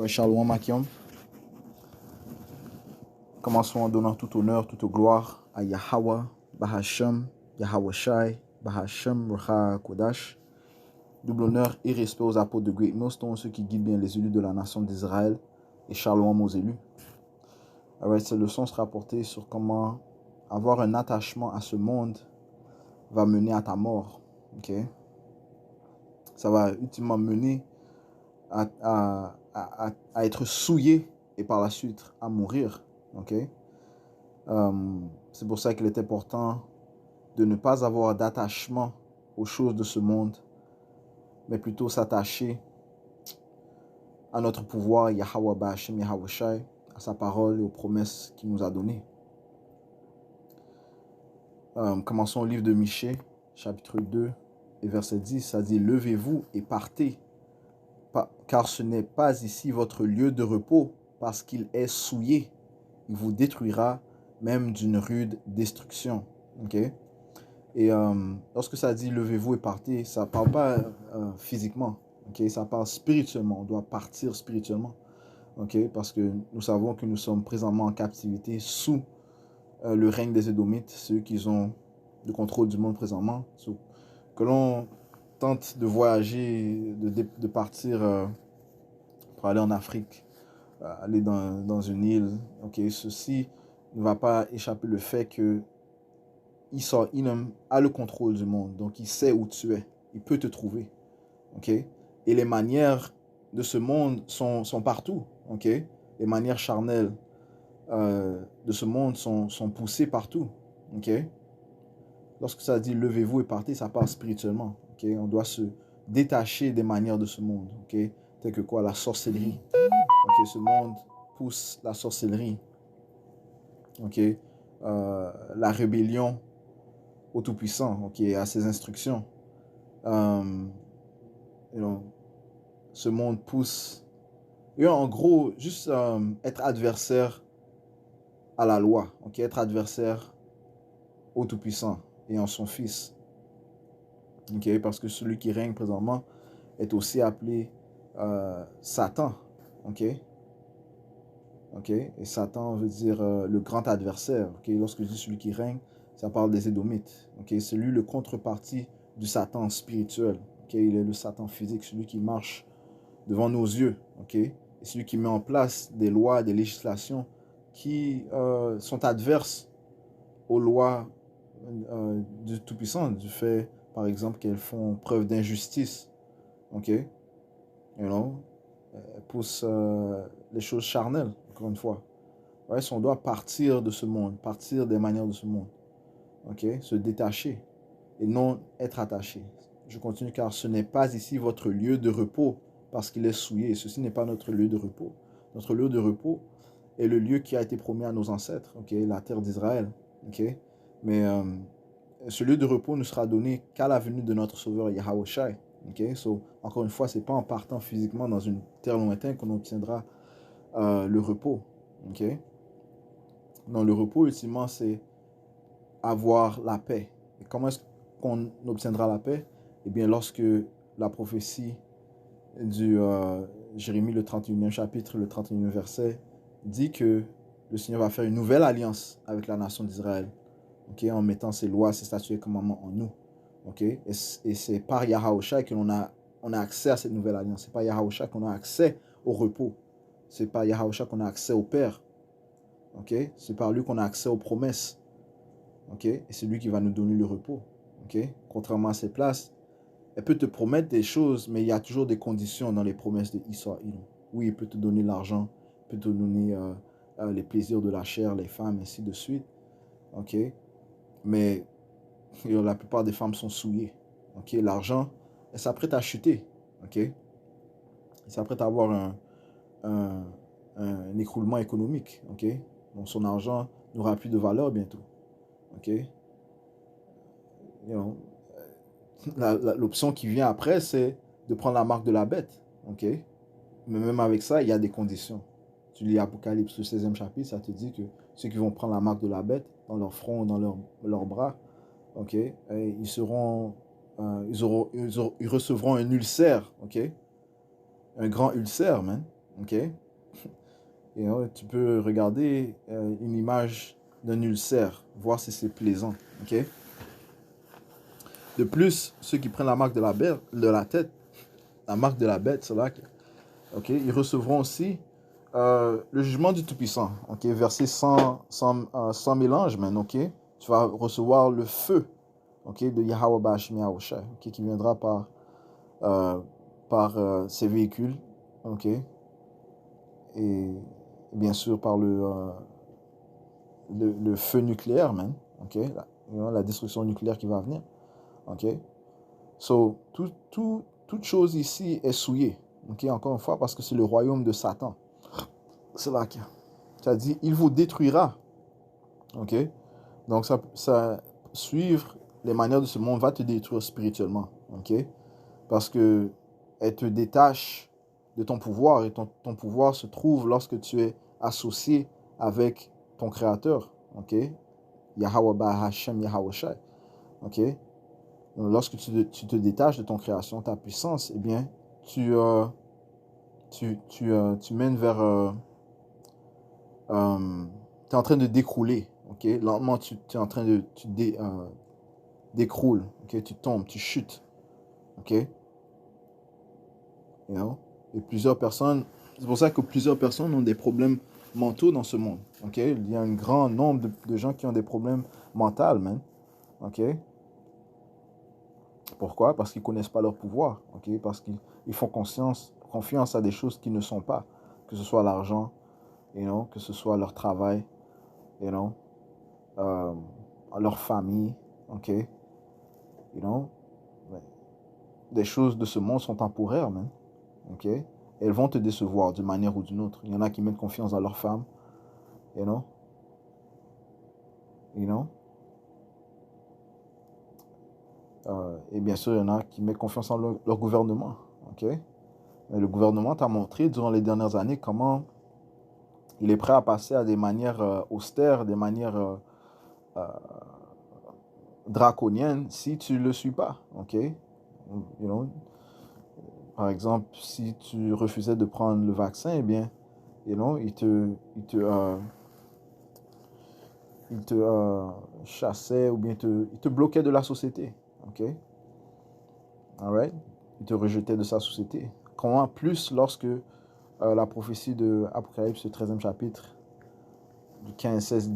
Shalom Makiam. Commençons en donnant tout honneur, toute gloire à Yahweh, Bahashem, Yahweh Shai, Bahashem, Rucha Kodash. Double honneur et respect aux apôtres de Great Millstone, ceux qui guident bien les élus de la nation d'Israël, et Shalom aux élus. Alright, cette leçon sera portée sur comment avoir un attachement à ce monde va mener à ta mort. Ok? Ça va ultimement mener à être souillé et par la suite à mourir. Ok? C'est pour ça qu'il est important de ne pas avoir d'attachement aux choses de ce monde, mais plutôt s'attacher à notre pouvoir, Yahweh Ba'ashem, Yahweh Shai, à sa parole et aux promesses qu'il nous a données. Commençons au livre de Michée, chapitre 2 et verset 10, ça dit « Levez-vous et partez, car ce n'est pas ici votre lieu de repos, parce qu'il est souillé, il vous détruira même d'une rude destruction. » Ok? Et lorsque ça dit levez-vous et partez, ça ne parle pas physiquement, okay? Ça parle spirituellement. On doit partir spirituellement, okay? Parce que nous savons que nous sommes présentement en captivité sous le règne des Édomites, ceux qui ont le contrôle du monde présentement. Que l'on tente de voyager, de partir pour aller en Afrique, aller dans une île, okay? Ceci ne va pas échapper le fait que Esau Edom a le contrôle du monde, donc il sait où tu es, il peut te trouver, ok? Et les manières de ce monde sont partout, ok? Les manières charnelles de ce monde sont poussées partout, ok? Lorsque ça dit levez-vous et partez, ça parle spirituellement, ok? On doit se détacher des manières de ce monde, ok? Tel que quoi? La sorcellerie, ok? Ce monde pousse la sorcellerie, ok? La rébellion au Tout-Puissant, ok, à ses instructions. Ce monde pousse. Et en gros, juste être adversaire à la loi, ok, être adversaire au Tout-Puissant et en son Fils. Ok, parce que celui qui règne présentement est aussi appelé Satan. Ok. Ok. Et Satan veut dire le grand adversaire. Ok. Lorsque je dis celui qui règne, ça parle des Édomites. Ok. C'est lui le contrepartie du Satan spirituel. Ok. Il est le Satan physique, celui qui marche devant nos yeux. Ok. Et celui qui met en place des lois, des législations qui sont adverses aux lois du Tout-Puissant, du fait, par exemple, qu'elles font preuve d'injustice. Ok. You know? Elles poussent les choses charnelles, encore une fois. Ouais, on doit partir de ce monde, partir des manières de ce monde. Ok, se détacher et non être attaché. Je continue car ce n'est pas ici votre lieu de repos parce qu'il est souillé. Ceci n'est pas notre lieu de repos. Notre lieu de repos est le lieu qui a été promis à nos ancêtres, ok, la terre d'Israël. Ok, mais ce lieu de repos ne sera donné qu'à la venue de notre Sauveur Yahweh Shai. Okay? So, encore une fois, ce n'est pas en partant physiquement dans une terre lointaine qu'on obtiendra le repos. Okay? Non, le repos, ultimement, c'est avoir la paix. Et comment est-ce qu'on obtiendra la paix? Eh bien, lorsque la prophétie du Jérémie, le 31e chapitre, le 31e verset, dit que le Seigneur va faire une nouvelle alliance avec la nation d'Israël, okay, en mettant ses lois, ses statuts et commandements en nous. Okay? Et c'est par Yahawashi que l'on a accès à cette nouvelle alliance. C'est par Yahawashi qu'on a accès au repos. C'est par Yahawashi qu'on a accès au Père. Okay? C'est par lui qu'on a accès aux promesses. Okay? Et c'est lui qui va nous donner le repos. Okay? Contrairement à ces places, elle peut te promettre des choses, mais il y a toujours des conditions dans les promesses de Israël. Oui, il peut te donner l'argent, il peut te donner les plaisirs de la chair, les femmes, ainsi de suite. Okay? Mais la plupart des femmes sont souillées. Okay? L'argent, elle s'apprête à chuter. Okay? Elle s'apprête à avoir un écroulement économique. Okay? Donc son argent n'aura plus de valeur bientôt. Okay? L'option qui vient après, c'est de prendre la marque de la bête. Okay? Mais même avec ça, il y a des conditions. Tu lis Apocalypse, le 16e chapitre, ça te dit que ceux qui vont prendre la marque de la bête dans leur front, dans leurs bras, okay, et ils recevront un ulcère, okay? Un grand ulcère, man. ok? Tu peux regarder une image d'un ulcère, voir si c'est plaisant, ok? De plus, ceux qui prennent la marque de la tête, la marque de la bête, c'est là que, ok, ils recevront aussi le jugement du Tout-Puissant, ok? Verset 100 mélange, man, ok? Tu vas recevoir le feu, ok, de Yahweh Bashim Yahushai, ok, qui viendra euh, par ces véhicules, ok? Et bien sûr par le feu nucléaire, man, ok? La destruction nucléaire qui va venir, ok? So, toute chose ici est souillée, ok? Encore une fois, parce que c'est le royaume de Satan. C'est là que ça dit, il vous détruira, ok? Donc, suivre les manières de ce monde va te détruire spirituellement, ok? Parce que elle te détache de ton pouvoir et ton pouvoir se trouve lorsque tu es associé avec ton créateur, ok? Yahweh Ba Hashem Yahweh Shai, ok? Donc, lorsque tu te détaches de ton création, ta puissance, eh bien, tu mènes vers... tu es en train de décrouler, ok? Lentement, tu es en train de... décroules, ok? Tu tombes, tu chutes, ok? You know? Et plusieurs personnes... C'est pour ça que plusieurs personnes ont des problèmes mentaux dans ce monde, ok? Il y a un grand nombre de gens qui ont des problèmes mentaux, man, ok? Pourquoi? Parce qu'ils ne connaissent pas leur pouvoir, ok? Parce qu'ils font confiance à des choses qui ne sont pas, que ce soit l'argent, que ce soit leur travail, you know, euh, leur famille, ok? You know? Des choses de ce monde sont temporaires, man, ok? Et elles vont te décevoir d'une manière ou d'une autre. Il y en a qui mettent confiance dans leur femme, you know? You know? Et bien sûr, il y en a qui mettent confiance en leur gouvernement, ok? Mais le gouvernement t'a montré durant les dernières années comment il est prêt à passer à des manières austères, des manières euh, draconiennes si tu ne le suis pas, ok? You know? Par exemple, si tu refusais de prendre le vaccin, eh bien, you know, il te chassait ou bien il te bloquait de la société, ok? Alright? Il te rejetait de sa société. Comment plus lorsque la prophétie de Apocalypse, le 13e chapitre, du 15, 16,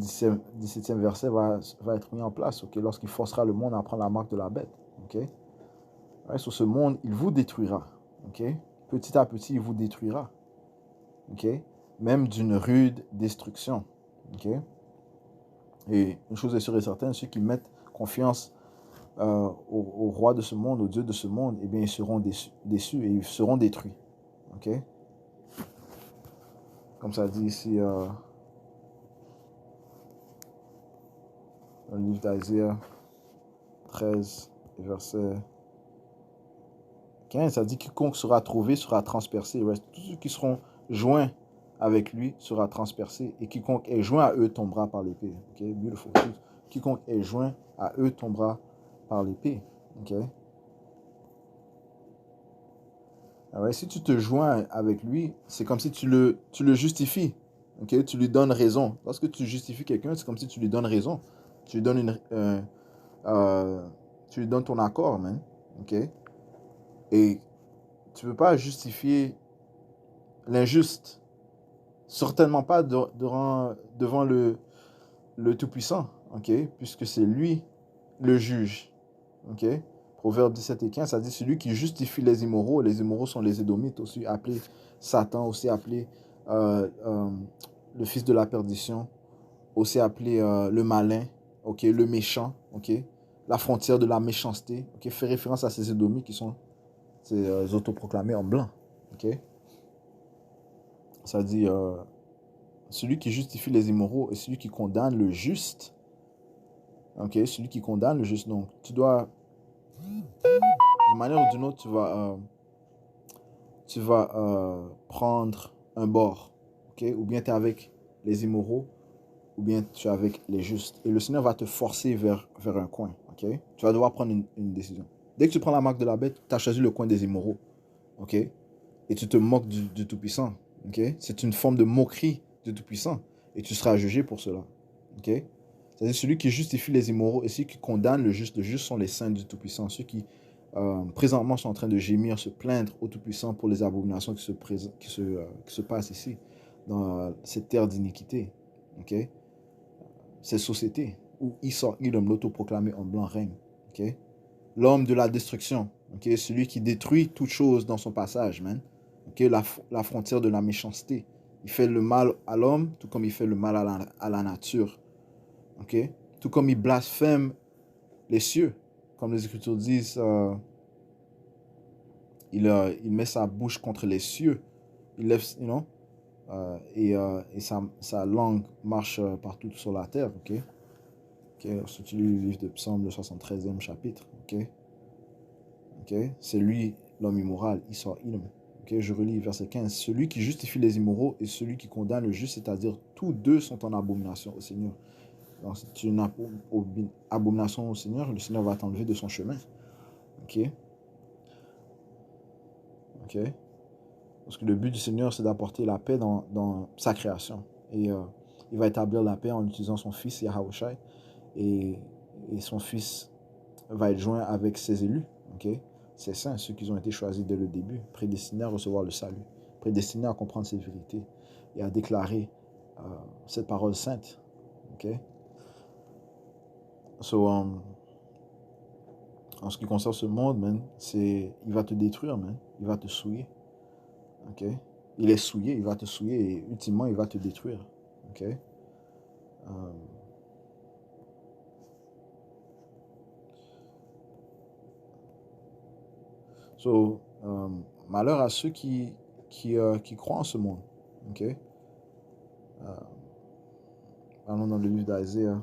17e verset va être mis en place, ok? Lorsqu'il forcera le monde à prendre la marque de la bête, ok? Ouais, sur ce monde, il vous détruira, ok? Petit à petit, il vous détruira, ok? Même d'une rude destruction, ok? Et une chose est sûre et certaine, ceux qui mettent confiance au roi de ce monde, au Dieu de ce monde, eh bien, ils seront déçus et ils seront détruits, ok? Comme ça dit ici, dans le livre d'Isaiah 13, verset 15, ça dit quiconque sera trouvé sera transpercé. Tous ceux qui seront joints avec lui sera transpercé. Et quiconque est joint à eux tombera par l'épée. Ok, beautiful. Quiconque est joint à eux tombera par l'épée. Ok. Alors, si tu te joins avec lui, c'est comme si tu le justifies. Ok, tu lui donnes raison. Lorsque tu justifies quelqu'un, c'est comme si tu lui donnes raison. Tu lui donnes tu lui donnes ton accord, man. Ok. Et tu ne peux pas justifier l'injuste. Certainement pas devant le Tout-Puissant, ok? Puisque c'est lui le juge, ok? Proverbe 17 et 15, ça dit celui qui justifie les immoraux sont les Édomites, aussi appelés Satan, aussi appelé le fils de la perdition, aussi appelé le malin, ok? Le méchant, ok? La frontière de la méchanceté, ok? Fait référence à ces Édomites qui sont ces autoproclamés en blanc, ok? Ça dit celui qui justifie les immoraux et celui qui condamne le juste. Ok, celui qui condamne le juste. Donc, tu dois, d'une manière ou d'une autre, tu vas prendre un bord. Ok, ou bien tu es avec les immoraux, ou bien tu es avec les justes. Et le Seigneur va te forcer vers un coin. Ok, tu vas devoir prendre une décision. Dès que tu prends la marque de la bête, tu as choisi le coin des immoraux. Ok, et tu te moques du Tout-Puissant. Ok? C'est une forme de moquerie du Tout-Puissant. Et tu seras jugé pour cela. Ok? C'est-à-dire celui qui justifie les immoraux et celui qui condamne le juste. Le juste sont les saints du Tout-Puissant. Ceux qui présentement sont en train de gémir, se plaindre au Tout-Puissant pour les abominations qui se passent ici, dans cette terre d'iniquité. Ok? Cette société où Esau, Edom, l'autoproclamé en blanc, règne. Ok? L'homme de la destruction. Ok? Celui qui détruit toute chose dans son passage, man. Ok? La frontière de la méchanceté. Il fait le mal à l'homme, tout comme il fait le mal à la nature. Ok? Tout comme il blasphème les cieux. Comme les Écritures disent, il met sa bouche contre les cieux. Il lève, et sa langue marche partout sur la terre. Ok? Okay? Si tu lis le livre de Psaume, le 73e chapitre. Ok? Ok? C'est lui, l'homme immoral, Esau, Edom. Okay? Je relis verset 15. Celui qui justifie les immoraux et celui qui condamne le juste, c'est-à-dire tous deux sont en abomination au Seigneur. Donc, si tu es une abomination au Seigneur, le Seigneur va t'enlever de son chemin. Ok? Ok? Parce que le but du Seigneur, c'est d'apporter la paix dans sa création. Et il va établir la paix en utilisant son fils, Yahawashi. Et son fils va être joint avec ses élus. Ok? Ses saints, ceux qui ont été choisis dès le début, prédestinés à recevoir le salut, prédestinés à comprendre cette vérité et à déclarer cette parole sainte. Ok? So, en ce qui concerne ce monde, man, il va te détruire, man. Il va te souiller. Ok? Il est souillé, il va te souiller et ultimement, il va te détruire. Ok? So, malheur à ceux qui croient en ce monde. Ok? Allons dans le livre d'Isaiah.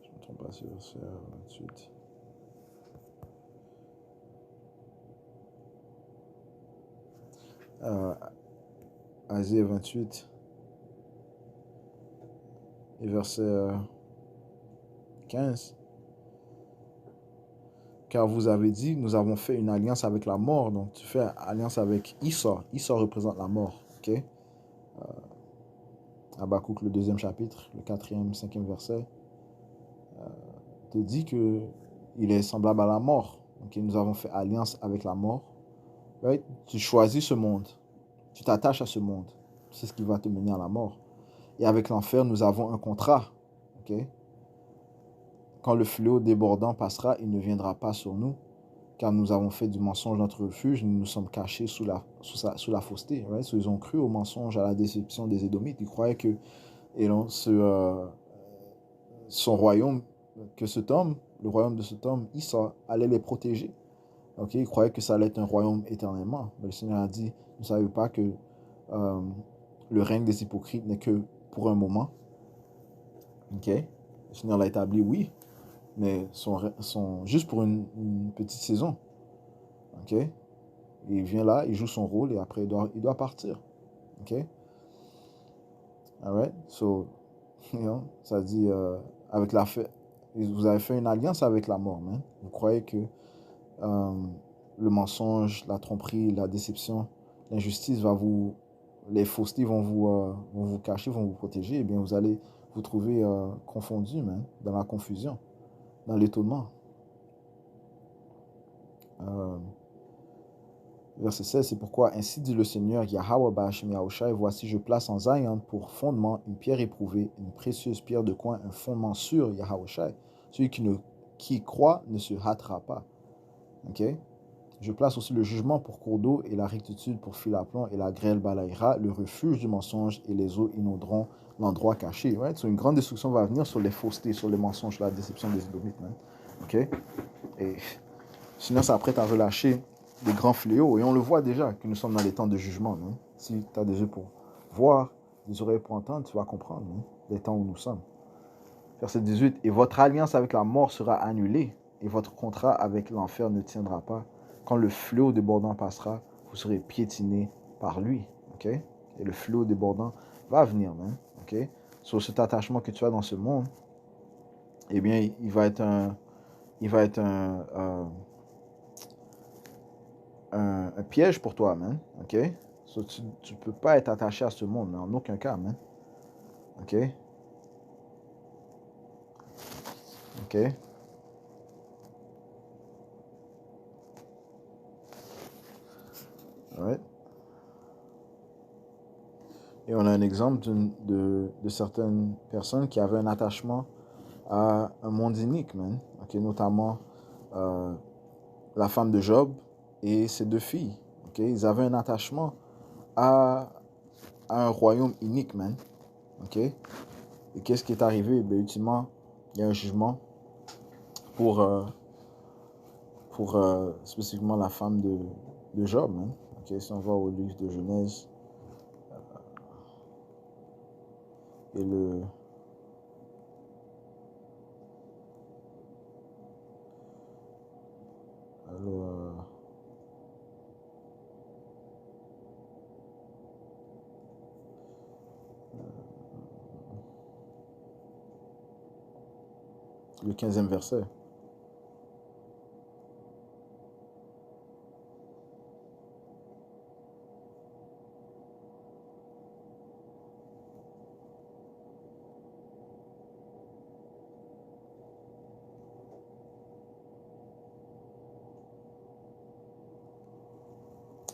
Je ne me trompe pas, c'est verset 28. Isaiah 28 et verset 15. Car vous avez dit, nous avons fait une alliance avec la mort. Donc tu fais alliance avec Esau. Esau représente la mort. Ok? Habakkuk, le 2e chapitre, le 4e, 5e verset, te dit que il est semblable à la mort. Ok? Nous avons fait alliance avec la mort. Right? Tu choisis ce monde. Tu t'attaches à ce monde. C'est ce qui va te mener à la mort. Et avec l'enfer, nous avons un contrat. Okay? Quand le fléau débordant passera, il ne viendra pas sur nous, car nous avons fait du mensonge notre refuge, nous nous sommes cachés sous la fausseté. Right? So, ils ont cru au mensonge, à la déception des Édomites. Ils croyaient que son royaume, que cet homme, le royaume de cet homme, Esau, allait les protéger. Okay? Ils croyaient que ça allait être un royaume éternellement. Mais le Seigneur a dit, vous ne savez pas que le règne des hypocrites n'est que pour un moment. Okay? Le Seigneur l'a établi, oui, mais juste pour une petite saison. Ok? Il vient là, il joue son rôle et après il doit partir. Ok? Alright? So, ça dit, vous avez fait une alliance avec la mort, man. Vous croyez que le mensonge, la tromperie, la déception, l'injustice les faussetés vont vous cacher, vont vous protéger. Eh bien, vous allez vous trouver confondu, man, dans la confusion, dans l'étonnement. Verset 16, c'est pourquoi ainsi dit le Seigneur, Yahweh Ba'ashem Yahushai, voici je place en Zion pour fondement une pierre éprouvée, une précieuse pierre de coin, un fondement sûr, Yahushai. Celui qui croit ne se hâtera pas. Ok? Je place aussi le jugement pour cours d'eau et la rectitude pour fil à plomb et la grêle balayera, le refuge du mensonge et les eaux inonderont l'endroit caché. Right? So, une grande destruction va venir sur les faussetés, sur les mensonges, la déception des Édomites. Ok? Et sinon, ça s'apprête à relâcher des grands fléaux. Et on le voit déjà que nous sommes dans les temps de jugement. Non? Si tu as des yeux pour voir, des oreilles pour entendre, tu vas comprendre les temps où nous sommes. Verset 18. Et votre alliance avec la mort sera annulée, et votre contrat avec l'enfer ne tiendra pas. Quand le fléau débordant passera, vous serez piétinés par lui. Okay? Et le fléau débordant va venir. Okay? Sur cet attachement que tu as dans ce monde, eh bien, il va être un piège pour toi, man. Ok? So, tu ne peux pas être attaché à ce monde, mais en aucun cas, man. OK? OK? Right? Et on a un exemple de certaines personnes qui avaient un attachement à un monde inique, man. OK? Notamment la femme de Job et ses 2 filles. OK? Ils avaient un attachement à un royaume inique, man. OK? Et qu'est-ce qui est arrivé? Ben, ultimement, il y a un jugement pour spécifiquement la femme de Job, man. OK? Si on va au livre de Genèse et le 15e verset.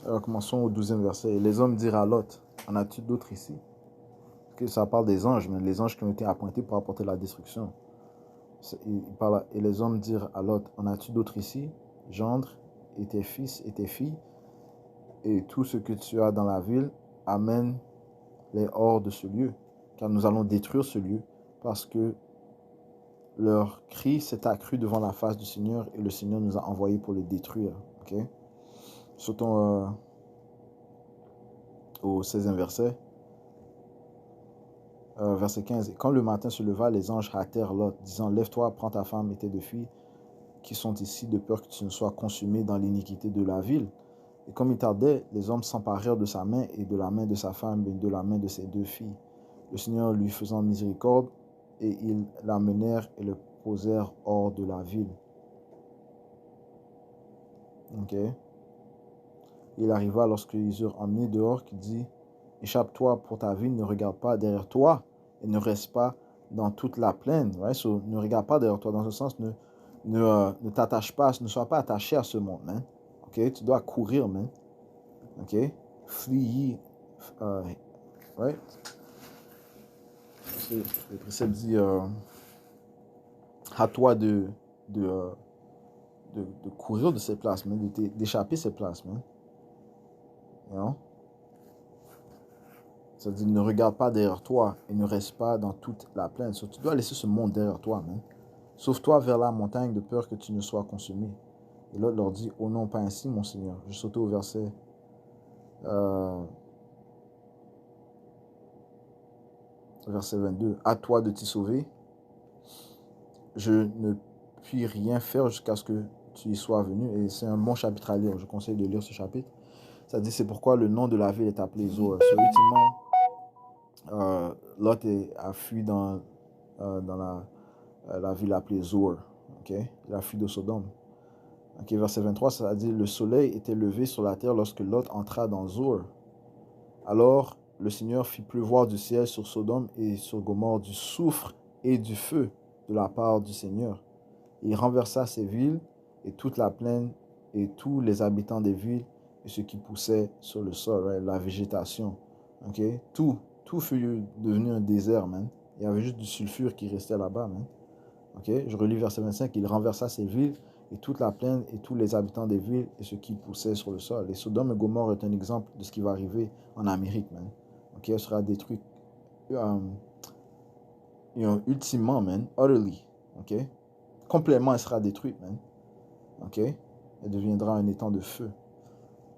Alors, commençons au 12e verset. Et les hommes dirent à Lot, en as-tu d'autres ici? Parce que ça parle des anges, mais les anges qui ont été appointés pour apporter la destruction. Et les hommes dirent à Lot, en as-tu d'autres ici? Gendre, et tes fils et tes filles, et tout ce que tu as dans la ville, amène-les hors de ce lieu, car nous allons détruire ce lieu, parce que leur cri s'est accru devant la face du Seigneur, et le Seigneur nous a envoyés pour le détruire. Ok? Sautons au 16e verset. Verset 15. Et quand le matin se leva, les anges hâtèrent Lot, disant, lève-toi, prends ta femme et tes 2 filles, qui sont ici, de peur que tu ne sois consumé dans l'iniquité de la ville. Et comme il tardait, les hommes s'emparèrent de sa main et de la main de sa femme et de la main de ses 2 filles. Le Seigneur lui faisant miséricorde, et ils l'amenèrent et le posèrent hors de la ville. Ok. Il arriva lorsqu'ils eurent emmené dehors qu'il dit, échappe-toi pour ta vie, ne regarde pas derrière toi et ne reste pas dans toute la plaine. Right? So, ne regarde pas derrière toi, dans ce sens, ne t'attache pas, ne sois pas attaché à ce monde, man. Ok? Tu dois courir, man. Ok? Flee, right? Le précepte dit, à toi de courir de ces places, man, d'échapper ces places, man. You know? Ça dit, ne regarde pas derrière toi et ne reste pas dans toute la plaine. So, tu dois laisser ce monde derrière toi, man. Sauve-toi vers la montagne de peur que tu ne sois consumé. Et l'autre leur dit, oh non, pas ainsi, mon Seigneur. Je saute au verset verset 22. À toi de t'y sauver. Je ne puis rien faire jusqu'à ce que tu y sois venu. Et c'est un bon chapitre à lire. Je conseille de lire ce chapitre. Ça dit, c'est pourquoi le nom de la ville est appelé Zoar. So, ultimement, Lot a fui dans la ville appelée Zoar. Okay? Il a fui de Sodome. Okay, verset 23, ça dit, le soleil était levé sur la terre lorsque Lot entra dans Zoar. Alors le Seigneur fit pleuvoir du ciel sur Sodome et sur Gomorrhe du soufre et du feu de la part du Seigneur. Il renversa ces villes et toute la plaine et tous les habitants des villes et ce qui poussait sur le sol, right? La végétation. Okay? Tout fut devenu un désert, man. Il y avait juste du sulfure qui restait là-bas, man. Okay? Je relis verset 25. Il renversa ces villes et toute la plaine et tous les habitants des villes et ce qui poussait sur le sol. Et Sodome et Gomorrhe est un exemple de ce qui va arriver en Amérique, man. Okay? Elle sera détruite ultimement, man. Utterly. Okay? Complètement, elle sera détruite, man. Okay? Elle deviendra un étang de feu.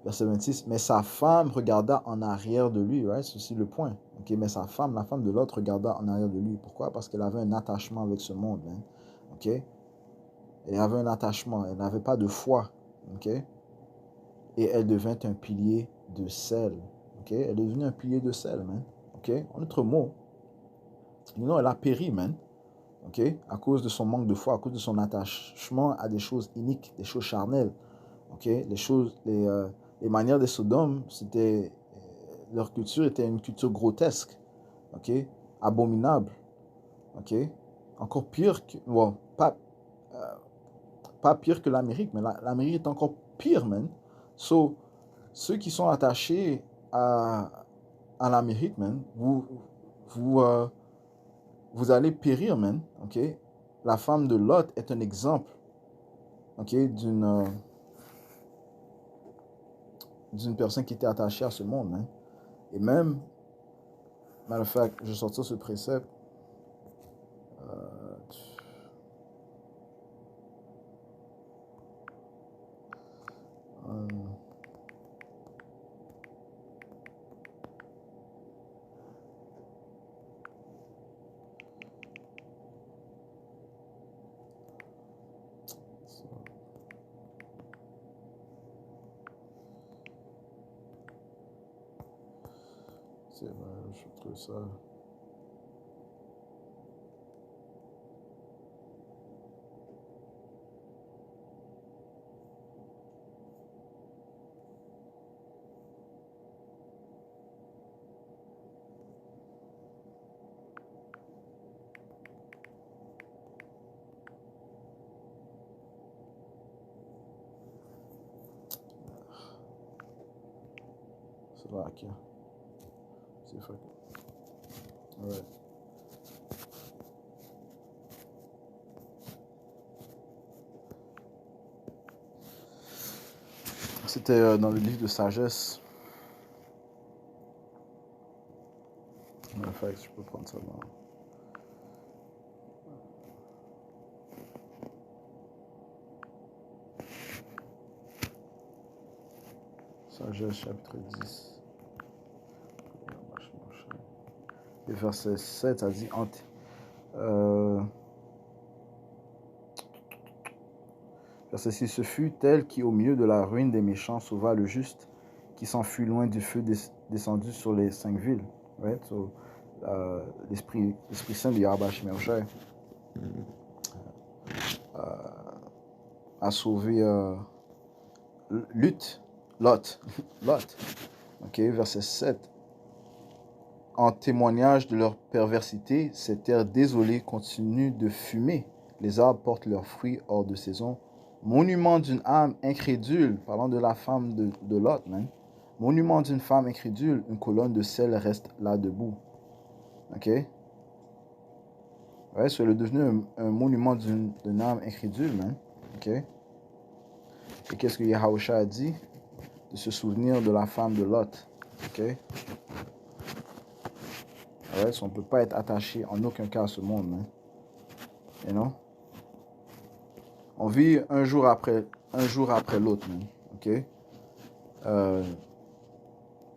Verset 26. Mais sa femme regarda en arrière de lui. Right? C'est aussi le point. Okay? Mais sa femme, la femme de l'autre, regarda en arrière de lui. Pourquoi? Parce qu'elle avait un attachement avec ce monde, man. Okay? Elle avait un attachement. Elle n'avait pas de foi. Okay? Et elle devint un pilier de sel. Okay? Elle est devenue un pilier de sel, man. Okay? En d'autres mots, elle a péri, man. Okay? À cause de son manque de foi, à cause de son attachement à des choses iniques, des choses charnelles. Okay? Les manières de Sodome, c'était leur culture était une culture grotesque, ok, abominable, ok, encore pire que, bon, pas pire que l'Amérique, mais l'Amérique est encore pire, man. So, ceux qui sont attachés à l'Amérique, man, vous, vous allez périr, man, ok. La femme de Lot est un exemple, ok, d'une personne qui était attachée à ce monde, man. Et même, matter of fact, je vais sortir ce précepte. Euh, c'est vrai, je trouve ça. C'est là, ok. C'est fait. Ouais. C'était dans le livre de sagesse. En fait, je peux prendre ça dans. Sagesse, chapitre 10. Et verset 7, ça dit verset 6, ce fut tel qui, au milieu de la ruine des méchants, sauva le juste, qui s'enfuit loin du feu descendu sur les 5 villes. Right? So, l'Esprit Saint de Yahweh Shemeshai a sauvé Lot. Ok, verset 7. En témoignage de leur perversité, ces terres désolées continuent de fumer. Les arbres portent leurs fruits hors de saison. Monument d'une âme incrédule, parlant de la femme de Lot, man. Monument d'une femme incrédule, une colonne de sel reste là debout. Ok? Ouais, c'est devenu un monument d'une âme incrédule, man. Ok? Et qu'est-ce que Yahusha a dit? De se souvenir de la femme de Lot. Ok? Ouais, on ne peut pas être attaché en aucun cas à ce monde, man. You know? On vit un jour après l'autre, man. Ok?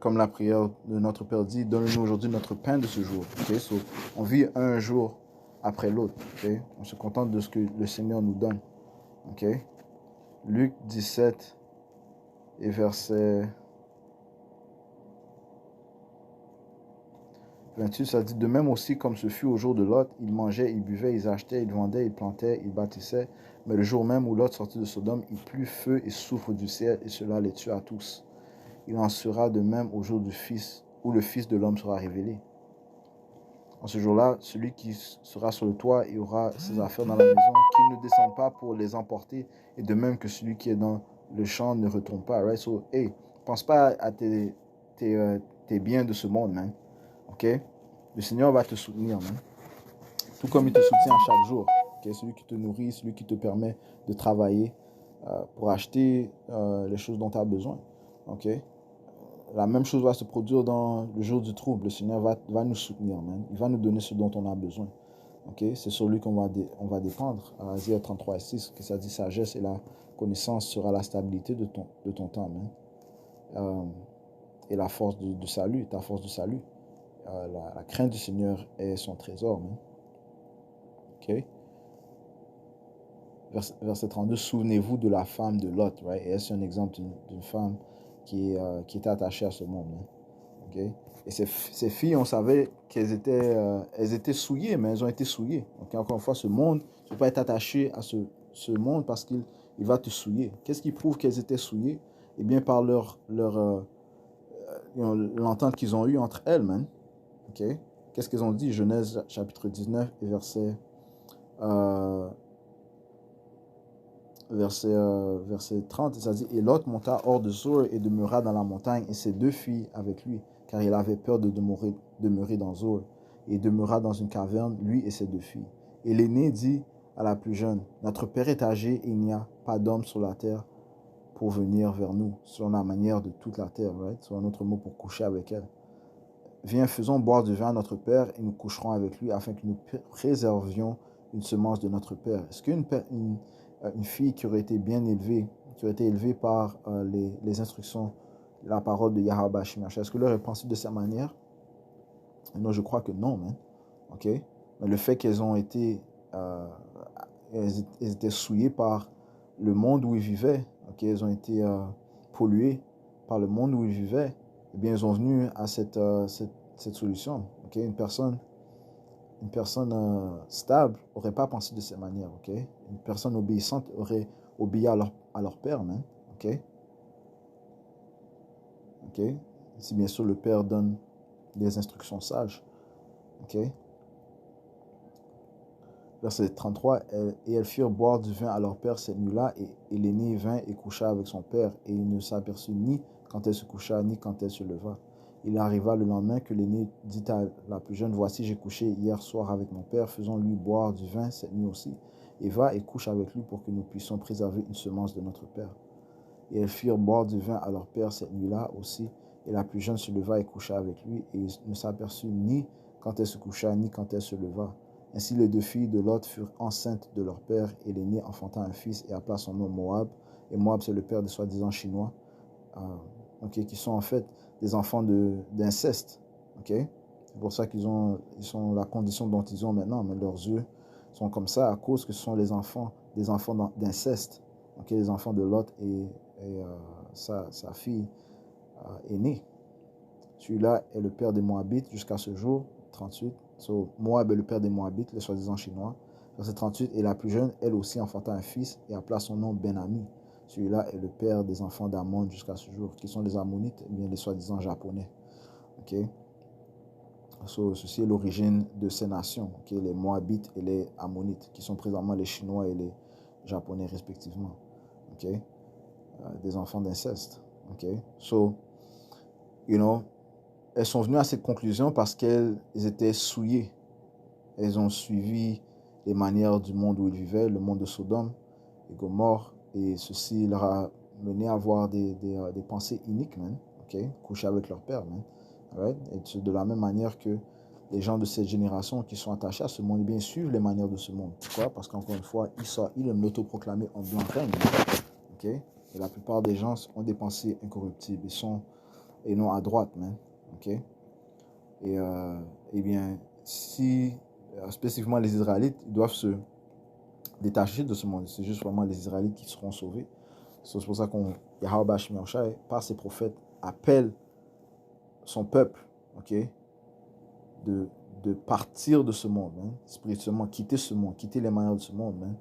Comme la prière de notre Père dit, donne-nous aujourd'hui notre pain de ce jour. Okay? So, on vit un jour après l'autre. Okay? On se contente de ce que le Seigneur nous donne. Okay? Luc 17 et verset 28, ça dit, de même aussi comme ce fut au jour de Lot, ils mangeaient, ils buvaient, ils achetaient, ils vendaient, ils plantaient, ils bâtissaient. Mais le jour même où Lot sortit de Sodome, il plut feu et souffle du ciel, et cela les tua tous. Il en sera de même au jour du Fils, où le Fils de l'homme sera révélé. En ce jour-là, celui qui sera sur le toit et aura ses affaires dans la maison, qu'il ne descende pas pour les emporter, et de même que celui qui est dans le champ ne retourne pas. Right? So, hey, pense pas à tes biens de ce monde, man. Ok? Le Seigneur va te soutenir, man. Tout comme il te soutient chaque jour. Okay? Celui qui te nourrit, celui qui te permet de travailler pour acheter les choses dont tu as besoin. Ok? La même chose va se produire dans le jour du trouble. Le Seigneur va nous soutenir, man. Il va nous donner ce dont on a besoin. Okay? C'est sur lui qu'on va dépendre. À Isaïe 33 et 6, que ça dit sagesse et la connaissance sera la stabilité de ton temps, man. Et la force du salut, ta force du salut. La crainte du Seigneur est son trésor, man. Ok? Verset 32, souvenez-vous de la femme de Lot, right? Et c'est un exemple d'une femme qui était attachée à ce monde, man. Okay? Et ces filles, on savait qu'elles étaient souillées, mais elles ont été souillées. Donc, encore une fois, ce monde, tu ne peux pas être attaché à ce monde parce qu'il va te souiller. Qu'est-ce qui prouve qu'elles étaient souillées? Eh bien, par l'entente qu'ils ont eue entre elles, man. Ok? Qu'est-ce qu'ils ont dit? Genèse chapitre 19 et verset 30, ça dit, et Lot monta hors de Zour et demeura dans la montagne, et ses 2 filles avec lui, car il avait peur de demeurer dans Zour, et demeura dans une caverne, lui et ses 2 filles. Et l'aîné dit à la plus jeune, notre père est âgé, et il n'y a pas d'homme sur la terre pour venir vers nous, selon la manière de toute la terre, right? Soit un autre mot pour coucher avec elle. Viens, faisons boire du vin à notre père, et nous coucherons avec lui, afin que nous préservions une semence de notre père. Est-ce une fille qui aurait été bien élevée, qui aurait été élevée par les instructions, la parole de Yahweh Shemyash, est-ce que leur est pensé de cette manière? Non, je crois que non, man. Ok? Mais le fait qu'elles ont été, elles étaient souillées par le monde où ils vivaient, ok? Elles ont été polluées par le monde où ils vivaient, eh bien, ils sont venus à cette solution. Ok? Une personne stable n'aurait pas pensé de cette manière, ok? Une personne obéissante aurait obéi à leur père, man, ok? Ok? Si bien sûr le père donne des instructions sages, ok? Verset 33, et elles firent boire du vin à leur père cette nuit-là, et l'aîné vint et coucha avec son père, et il ne s'aperçut ni quand elle se coucha, ni quand elle se leva. Il arriva le lendemain que l'aîné dit à la plus jeune, voici, j'ai couché hier soir avec mon père, faisons-lui boire du vin cette nuit aussi, et va et couche avec lui pour que nous puissions préserver une semence de notre père. Et elles firent boire du vin à leur père cette nuit-là aussi, et la plus jeune se leva et coucha avec lui, et il ne s'aperçut ni quand elle se coucha, ni quand elle se leva. Ainsi les 2 filles de Lot furent enceintes de leur père, et l'aîné enfanta un fils et appela son nom Moab. Et Moab, c'est le père des soi-disant Chinois, qui sont en fait des enfants d'inceste. C'est pour ça ils sont la condition dont ils ont maintenant, mais leurs yeux sont comme ça à cause que ce sont des enfants d'inceste. Les enfants de Lot et sa fille aînée. Celui-là est le père des Moabites jusqu'à ce jour, 38. Moab est le père des Moabites, les soi-disant Chinois. Verset 38, et la plus jeune, elle aussi enfanta un fils et appela son nom Ben-Ami. Celui-là est le père des enfants d'Amon jusqu'à ce jour, qui sont les Ammonites, bien les soi-disant Japonais. Ceci est l'origine de ces nations, les Moabites et les Ammonites, qui sont présentement les Chinois et les Japonais respectivement. Des enfants d'inceste. Elles sont venues à cette conclusion parce qu'elles étaient souillées. Elles ont suivi les manières du monde où ils vivaient, le monde de Sodome et Gomorrhe, et ceci leur a mené à avoir des pensées iniques, man, coucher avec leur père, man. Right? Et de la même manière que les gens de cette génération qui sont attachés à ce monde, eh bien, suivent les manières de ce monde. Pourquoi? Parce qu'encore une fois, ils aiment l'autoproclamer en blanc règne. Et la plupart des gens ont des pensées incorruptibles et non à droite, man. Et eh bien, si spécifiquement les Israélites, ils doivent se détacher de ce monde. C'est juste vraiment les Israélites qui seront sauvés. C'est pour ça qu'on Yahweh Shemyash, par ses prophètes, appelle son peuple, de partir de ce monde, hein, spirituellement, quitter ce monde, quitter les manières de ce monde, hein,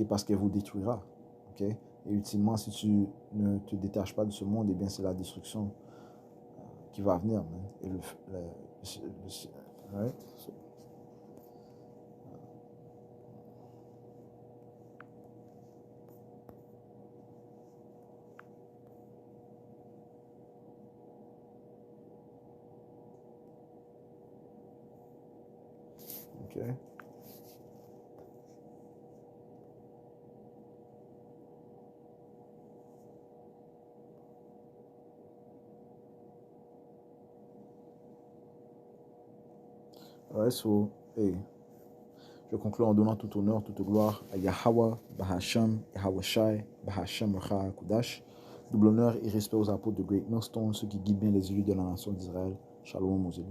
parce qu'elle vous détruira. Et ultimement, si tu ne te détaches pas de ce monde, eh bien, c'est la destruction qui va venir. Et right? Okay. Ouais, hey, je conclue en donnant tout honneur, toute gloire à Yahweh, Bahasham, Yahweh Shai, Bahasham Recha Kudash. Double honneur et respect aux apôtres de Great Millstone, ceux qui guident bien les élus de la nation d'Israël. Shalom aux élus.